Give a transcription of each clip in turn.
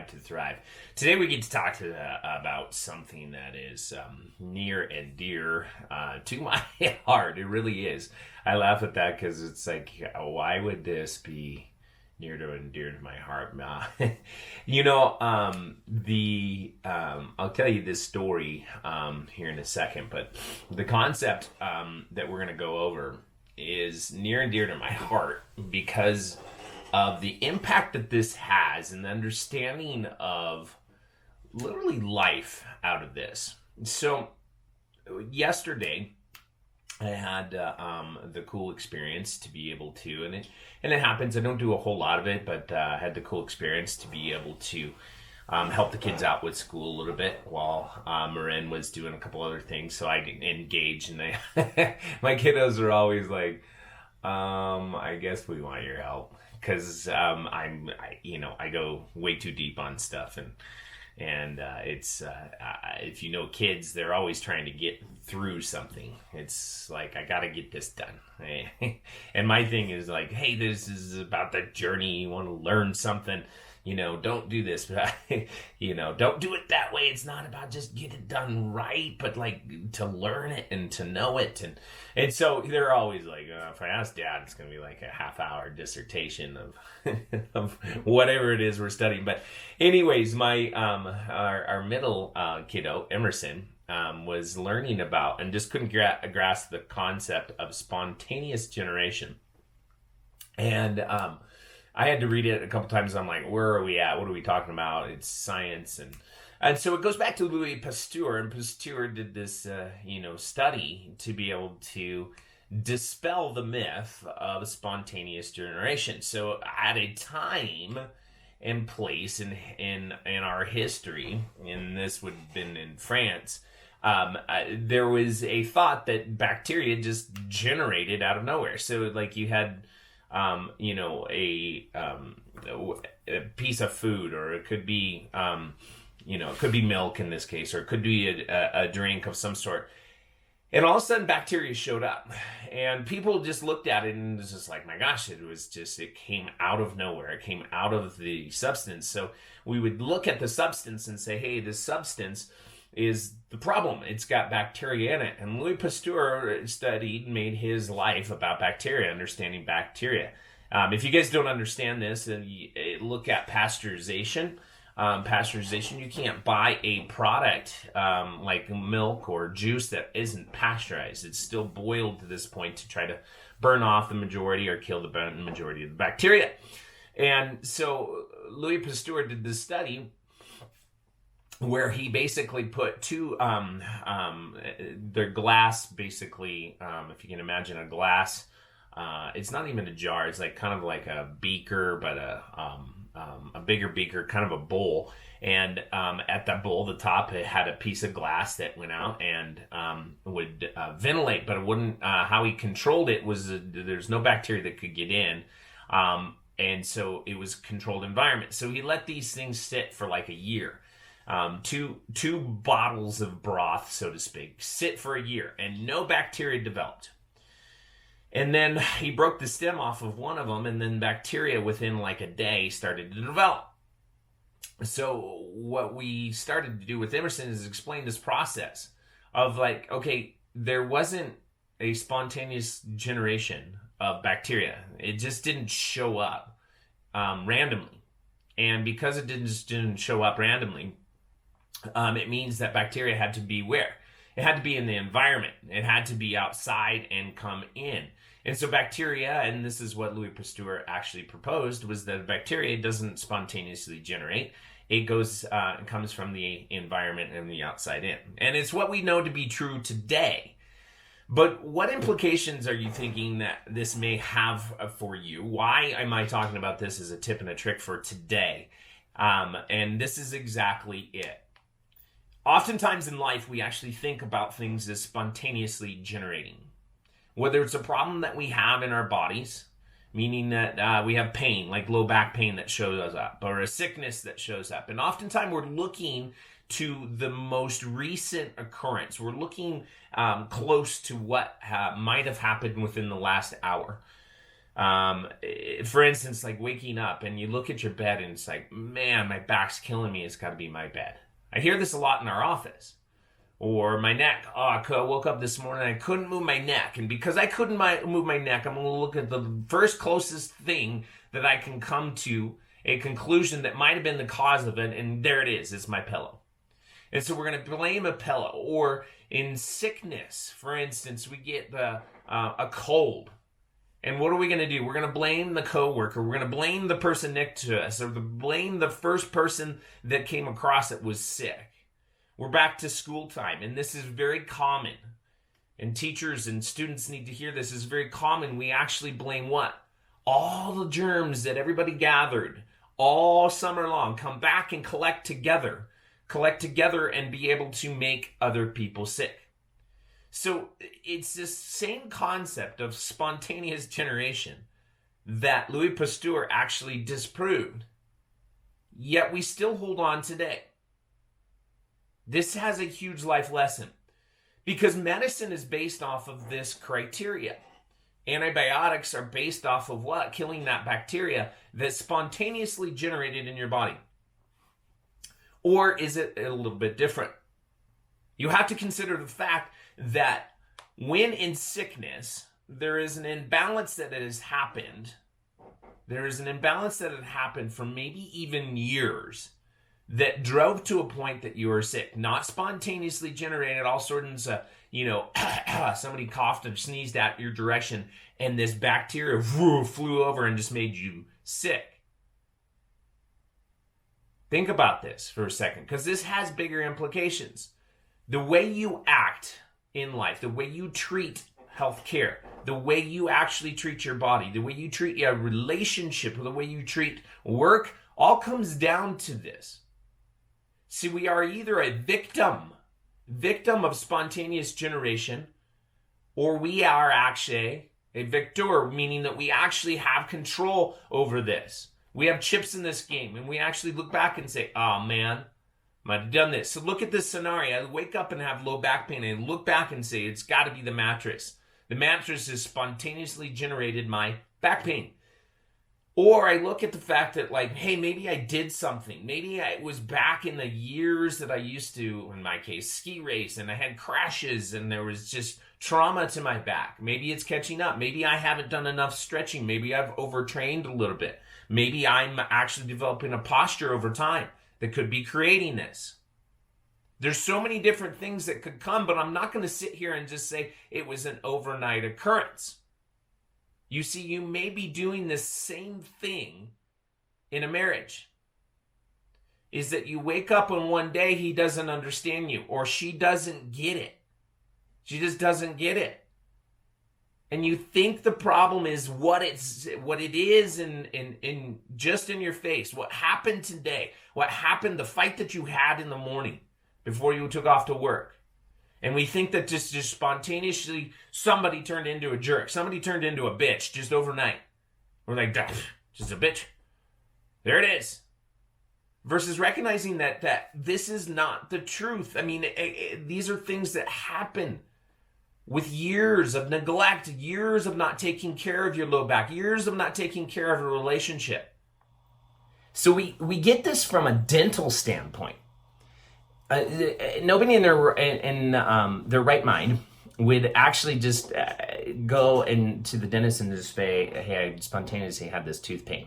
Drive to Thrive. Today we get to talk about something that is near and dear to my heart. It really is. I laugh at that because it's like, why would this be near to and dear to my heart? I'll tell you this story here in a second, but the concept that we're going to go over is near and dear to my heart because of the impact that this has and the understanding of literally life out of this. So yesterday I had the cool experience to be able to, and it happens, I don't do a whole lot of it, but I had the cool experience to be able to help the kids out with school a little bit while Marin was doing a couple other things. So I engaged, and my kiddos are always like, I guess we want your help. Because I go way too deep on stuff, and it's if you know kids, they're always trying to get through something. It's like, I gotta get this done, and my thing is like, hey, this is about the journey. You want to learn something, don't do this, but don't do it that way. It's not about just get it done right, but like to learn it and to know it, and so they're always like, if I ask Dad, it's gonna be like a half-hour dissertation of of whatever it is we're studying. But anyways, my our middle kiddo Emerson was learning about and just couldn't grasp the concept of spontaneous generation, and I had to read it a couple times. I'm like, where are we at? What are we talking about? It's science. And so it goes back to Louis Pasteur. And Pasteur did this, study to be able to dispel the myth of spontaneous generation. So at a time and place in our history, and this would have been in France, there was a thought that bacteria just generated out of nowhere. So like you had a piece of food, or it could be, it could be milk in this case, or it could be a drink of some sort. And all of a sudden bacteria showed up, and people just looked at it and it was just like, my gosh, it came out of nowhere. It came out of the substance. So we would look at the substance and say, hey, this substance is the problem. It's got bacteria in it. And Louis Pasteur made his life about bacteria, understanding bacteria. If you guys don't understand this, then look at pasteurization. Pasteurization, you can't buy a product like milk or juice that isn't pasteurized. It's still boiled to this point to try to burn off the majority or kill the majority of the bacteria. And so Louis Pasteur did this study where he basically put two, their glass, basically, if you can imagine a glass, it's not even a jar, it's like kind of like a beaker, but a bigger beaker, kind of a bowl. And at that bowl, the top, it had a piece of glass that went out and would ventilate, but it wouldn't, how he controlled it was there's no bacteria that could get in. And so it was a controlled environment. So he let these things sit for like a year. Two bottles of broth, so to speak, sit for a year, and no bacteria developed. And then he broke the stem off of one of them, and then bacteria within like a day started to develop. So what we started to do with Emerson is explain this process of like, okay, there wasn't a spontaneous generation of bacteria. It just didn't show up randomly. And because it didn't show up randomly, it means that bacteria had to be where? It had to be in the environment. It had to be outside and come in. And so bacteria, and this is what Louis Pasteur actually proposed, was that bacteria doesn't spontaneously generate. It comes from the environment and the outside in. And it's what we know to be true today. But what implications are you thinking that this may have for you? Why am I talking about this as a tip and a trick for today? And this is exactly it. Oftentimes in life, we actually think about things as spontaneously generating. Whether it's a problem that we have in our bodies, meaning that we have pain, like low back pain that shows up, or a sickness that shows up. And oftentimes we're looking to the most recent occurrence. We're looking close to what might have happened within the last hour. For instance, like waking up and you look at your bed and it's like, man, my back's killing me. It's got to be my bed. I hear this a lot in our office. Or my neck. Oh, I woke up this morning and I couldn't move my neck. And because I couldn't move my neck, I'm going to look at the first closest thing that I can come to a conclusion that might have been the cause of it. And there it is. It's my pillow. And so we're going to blame a pillow. Or in sickness, for instance, we get a cold. And what are we going to do? We're going to blame the coworker. We're going to blame the person next to us, or blame the first person that came across it was sick. We're back to school time, and this is very common. And teachers and students need to hear this. It's very common. We actually blame what? All the germs that everybody gathered all summer long come back and collect together and be able to make other people sick. So it's this same concept of spontaneous generation that Louis Pasteur actually disproved, yet we still hold on today. This has a huge life lesson because medicine is based off of this criteria. Antibiotics are based off of what? Killing that bacteria that's spontaneously generated in your body. Or is it a little bit different? You have to consider the fact that when in sickness, there is an imbalance that has happened. There is an imbalance that had happened for maybe even years that drove to a point that you were sick. Not spontaneously generated, all sorts of, somebody coughed or sneezed at your direction and this bacteria flew over and just made you sick. Think about this for a second, because this has bigger implications. The way you act in life, the way you treat healthcare, the way you actually treat your body, the way you treat your relationship, the way you treat work, all comes down to this. See, we are either a victim of spontaneous generation, or we are actually a victor, meaning that we actually have control over this. We have chips in this game, and we actually look back and say, oh man, might have done this. So look at this scenario. I wake up and have low back pain, and look back and say, it's got to be the mattress. The mattress has spontaneously generated my back pain. Or I look at the fact that, like, hey, maybe I did something. Maybe I was back in the years that I used to, in my case, ski race, and I had crashes, and there was just trauma to my back. Maybe it's catching up. Maybe I haven't done enough stretching. Maybe I've overtrained a little bit. Maybe I'm actually developing a posture over time that could be creating this. There's so many different things that could come, but I'm not going to sit here and just say it was an overnight occurrence. You see, you may be doing the same thing in a marriage. Is that you wake up and one day he doesn't understand you, or she doesn't get it. She just doesn't get it. And you think the problem is what it is in just in your face. What happened today? What happened, the fight that you had in the morning before you took off to work. And we think that just spontaneously somebody turned into a jerk. Somebody turned into a bitch just overnight. We're like, just a bitch. There it is. Versus recognizing that this is not the truth. I mean, these are things that happen with years of neglect, years of not taking care of your low back, years of not taking care of a relationship. So we get this from a dental standpoint. Nobody in their right mind would actually just go into the dentist and just say, hey, I spontaneously had this tooth pain.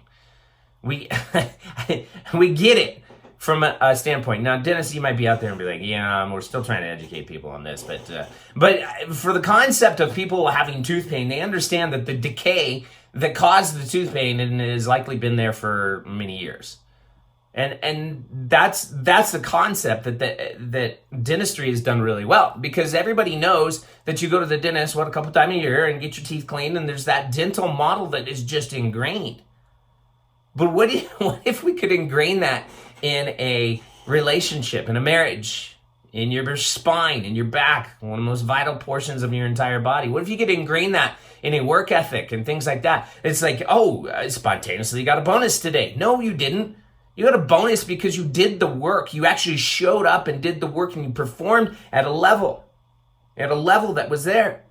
We get it from a standpoint. Now, dentists, you might be out there and be like, yeah, we're still trying to educate people on this. But for the concept of people having tooth pain, they understand that the decay that caused the tooth pain and has likely been there for many years. And that's the concept that dentistry has done really well, because everybody knows that you go to the dentist a couple times a year and get your teeth cleaned, and there's that dental model that is just ingrained. But what if we could ingrain that in a relationship, in a marriage, in your spine, in your back, one of the most vital portions of your entire body? What if you could ingrain that in a work ethic and things like that? It's like, spontaneously got a bonus today. No, you didn't. You got a bonus because you did the work. You actually showed up and did the work, and you performed at a level that was there.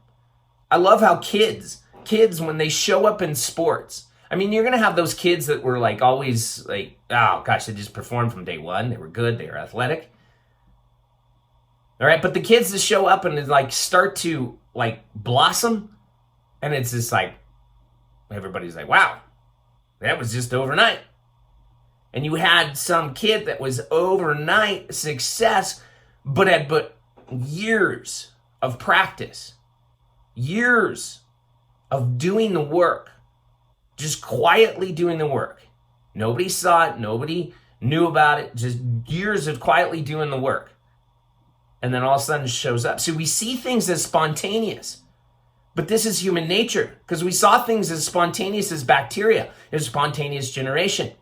I love how kids kids when they show up in sports. I mean, you're going to have those kids that were like always like, oh gosh, they just performed from day one. They were good. They were athletic. All right. But the kids that show up and like start to like blossom, and it's just like, everybody's like, wow, that was just overnight. And you had some kid that was overnight success, but had years of practice, years of doing the work, just quietly doing the work. Nobody saw it. Nobody knew about it. Just years of quietly doing the work. And then all of a sudden it shows up. So we see things as spontaneous. But this is human nature, because we saw things as spontaneous as bacteria. It was spontaneous generation,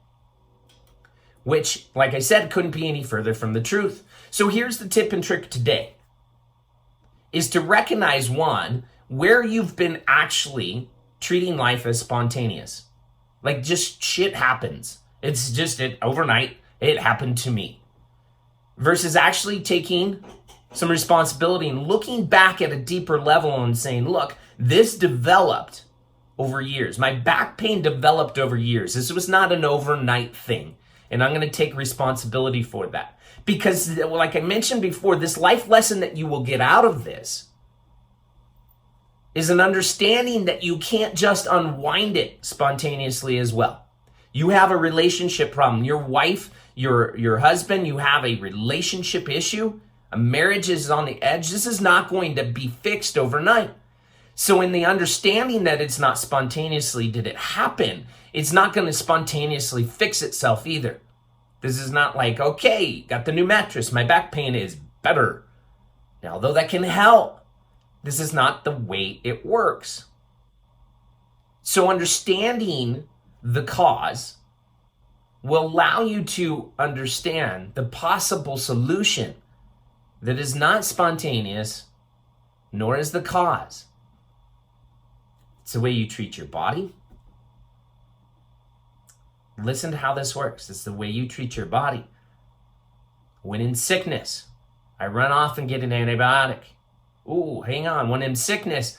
which, like I said, couldn't be any further from the truth. So here's the tip and trick today, is to recognize, one, where you've been actually treating life as spontaneous. Like just shit happens. It's just overnight, it happened to me. Versus actually taking some responsibility and looking back at a deeper level and saying, look, this developed over years. My back pain developed over years. This was not an overnight thing. And I'm going to take responsibility for that. Because like I mentioned before, this life lesson that you will get out of this is an understanding that you can't just unwind it spontaneously as well. You have a relationship problem. Your wife, your husband, you have a relationship issue. A marriage is on the edge. This is not going to be fixed overnight. So in the understanding that it's not spontaneously did it happen, it's not going to spontaneously fix itself either. This is not like, okay, got the new mattress, my back pain is better. Now, although that can help, this is not the way it works. So understanding the cause will allow you to understand the possible solution that is not spontaneous, nor is the cause. It's the way you treat your body. Listen to how this works. It's the way you treat your body. When in sickness, I run off and get an antibiotic. Ooh, hang on. When in sickness,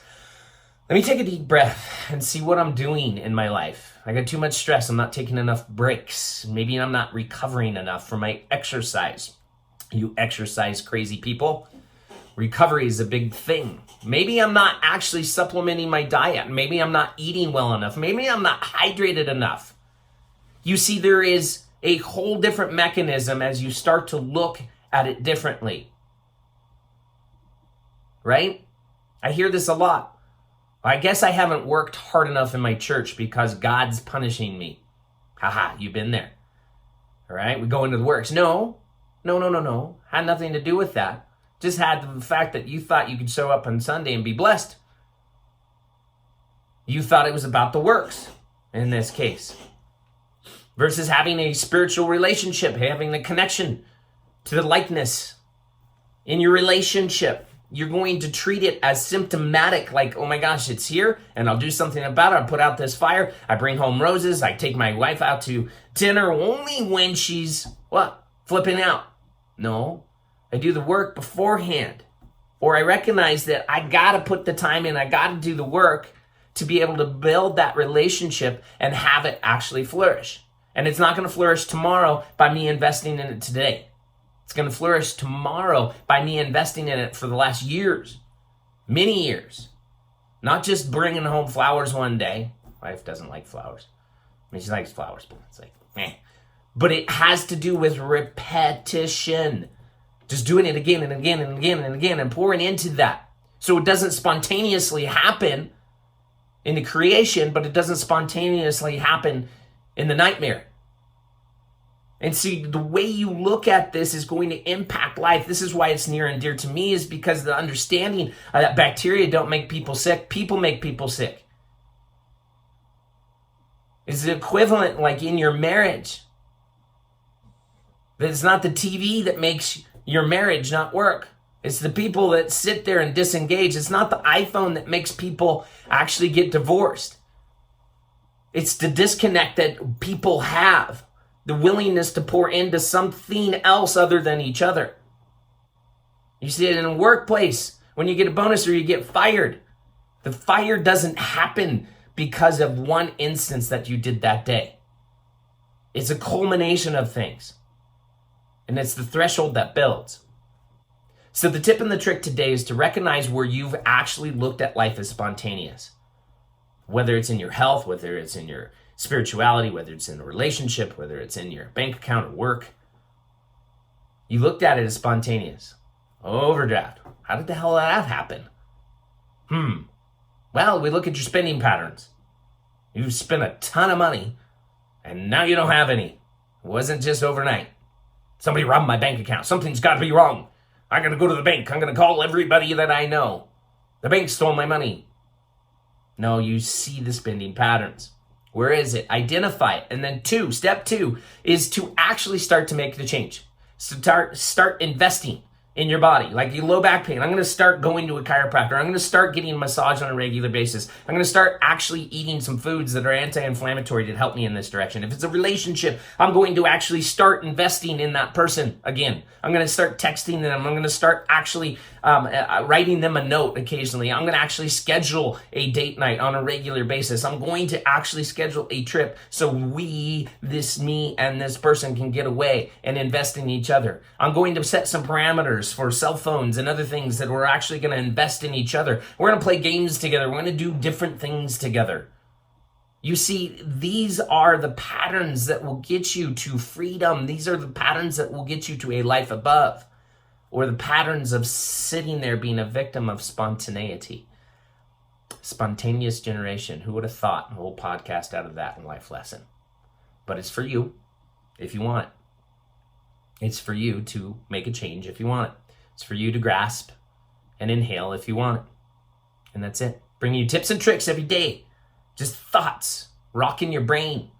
let me take a deep breath and see what I'm doing in my life. I got too much stress. I'm not taking enough breaks. Maybe I'm not recovering enough from my exercise. You exercise crazy people. Recovery is a big thing. Maybe I'm not actually supplementing my diet. Maybe I'm not eating well enough. Maybe I'm not hydrated enough. You see, there is a whole different mechanism as you start to look at it differently. Right? I hear this a lot. I guess I haven't worked hard enough in my church because God's punishing me. Haha, you've been there. All right, we go into the works. No. Had nothing to do with that. Just had the fact that you thought you could show up on Sunday and be blessed. You thought it was about the works in this case. Versus having a spiritual relationship, having the connection to the likeness in your relationship. You're going to treat it as symptomatic, like, oh my gosh, it's here, and I'll do something about it. I put out this fire. I bring home roses. I take my wife out to dinner only when she's, what? Flipping out. No, I do the work beforehand. Or I recognize that I got to put the time in. I got to do the work to be able to build that relationship and have it actually flourish. And it's not going to flourish tomorrow by me investing in it today. It's going to flourish tomorrow by me investing in it for the last years, many years. Not just bringing home flowers one day. Wife doesn't like flowers. I mean, she likes flowers, but it's like, meh. But it has to do with repetition. Just doing it again and again and again and again and pouring into that. So it doesn't spontaneously happen in the creation, but it doesn't spontaneously happen in the nightmare. And see, the way you look at this is going to impact life. This is why it's near and dear to me, is because the understanding that bacteria don't make people sick. People make people sick. It's the equivalent like in your marriage. That it's not the TV that makes your marriage not work. It's the people that sit there and disengage. It's not the iPhone that makes people actually get divorced. It's the disconnect that people have. The willingness to pour into something else other than each other. You see it in a workplace when you get a bonus or you get fired. The fire doesn't happen because of one instance that you did that day. It's a culmination of things. And it's the threshold that builds. So the tip and the trick today is to recognize where you've actually looked at life as spontaneous. Whether it's in your health, whether it's in your spirituality, whether it's in a relationship, whether it's in your bank account or work. You looked at it as spontaneous. Overdraft. How did the hell that happen? Well, we look at your spending patterns. You spent a ton of money and now you don't have any. It wasn't just overnight. Somebody robbed my bank account. Something's got to be wrong. I'm going to go to the bank. I'm going to call everybody that I know. The bank stole my money. No, you see the spending patterns. Where is it? Identify it. And then step two is to actually start to make the change. Start investing in your body. Like your low back pain, I'm going to start going to a chiropractor. I'm going to start getting a massage on a regular basis. I'm going to start actually eating some foods that are anti-inflammatory to help me in this direction. If it's a relationship, I'm going to actually start investing in that person again. I'm going to start texting them. I'm going to start actually writing them a note occasionally. I'm going to actually schedule a date night on a regular basis. I'm going to actually schedule a trip so me and this person can get away and invest in each other. I'm going to set some parameters for cell phones and other things that we're actually going to invest in each other. We're going to play games together. We're going to do different things together. You see, these are the patterns that will get you to freedom. These are the patterns that will get you to a life above, or the patterns of sitting there being a victim of spontaneity. Spontaneous generation. Who would have thought a whole podcast out of that in life lesson? But it's for you if you want it. It's for you to make a change if you want it. It's for you to grasp and inhale if you want it. And that's it. Bringing you tips and tricks every day. Just thoughts, rocking your brain.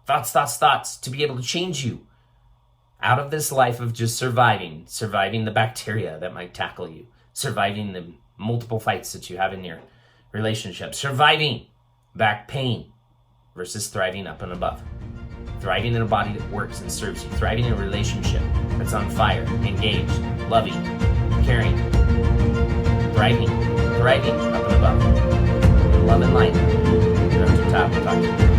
Thoughts, to be able to change you out of this life of just surviving the bacteria that might tackle you, surviving the multiple fights that you have in your relationship, surviving back pain versus thriving up and above. Thriving in a body that works and serves you. Thriving in a relationship that's on fire, engaged, loving, caring. Thriving up and above. In love and light. Talk to you.